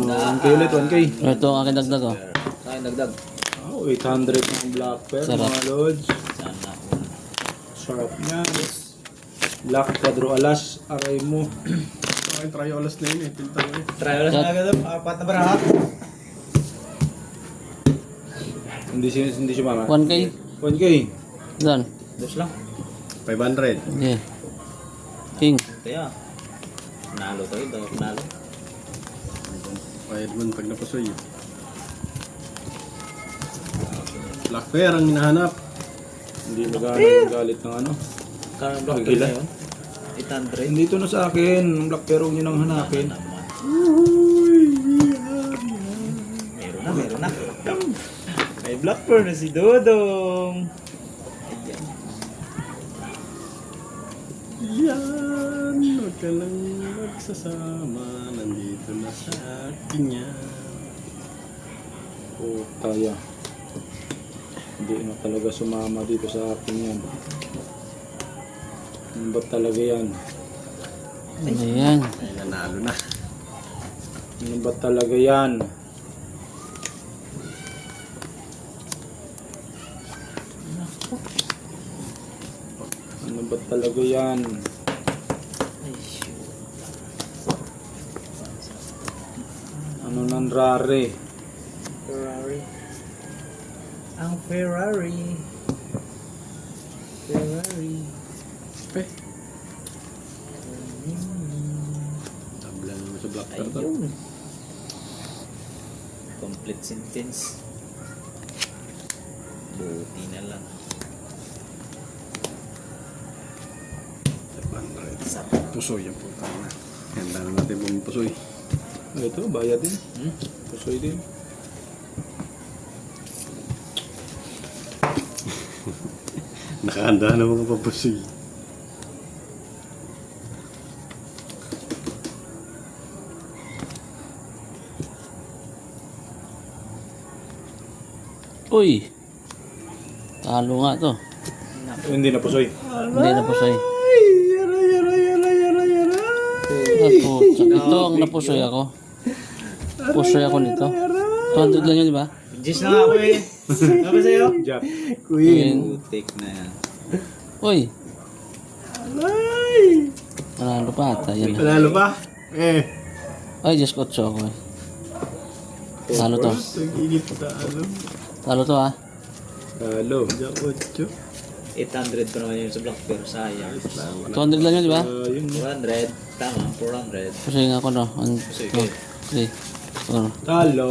1K ulit, 1K. Ito ang aking dagdag oh. Ay, nagdag. Oh, 800 ng black pearl, Sarap. mga lods. Sana. Sarap niya. Black quadro alas, aray mo. Ay, try alas na yun eh. Tilta mo eh. Try ulit na agad. Apat na barahat. Hindi siya mama. 1K. 1K. Doon. Dos lang. 500. Okay. King. Kaya. Nalo to ito. Nalo. Bayad mo pag napasoy. Black Bear ang hinahanap. Hindi magalit ng ano. Kano block Gila. na yun? 800. Hindi ito na sa akin. Ang black pearl nyo nang hanapin. Naman. Meron na. May black pearl na si Dodong. Ayan. Yan, huwag ka lang magsasama. Nandito na sa akin yan. Oh, kaya. Hindi na talaga sumama dito sa akin yan. Ano ba talaga yan? Ayan. Ay, nanalo na. Ano ba talaga yan? Ano ba talaga yan? Ay, shoot. Ano nang rare? Ferrari. Ang Ferrari. Ferrari. Eh. Tabla naman sa Black Bear to. Ayun. Complete sentence. Buti na lang. 500. Pusoy ang puta na. Handa na natin pong pusoy. Ito, bayad din. Pusoy din. Nakahanda na mga papusoy. Uy. Talo nga to. Hindi na pusoy. Hindi na pusoy. Ito ang napusoy ako. Pusoy ako nito. 200 lang yun, di ba? Jis na nga ako eh. Ano ba sa'yo? Jack. Queen. Putik na yan. Uy. Panalo pa ata. Yan. Panalo ba? Eh. Ay, Diyos ko, ako eh. Talo to. Tag-init talo. Talo to ah. Talo. Jack 8. 800 pa naman yun sa Black Bear. Sayang. 200 lang yun, di ba? Yun. 400. Tama, 400. Pusoy nga ako no. 1, Pusoy 2, ko. 3, 4. Talo.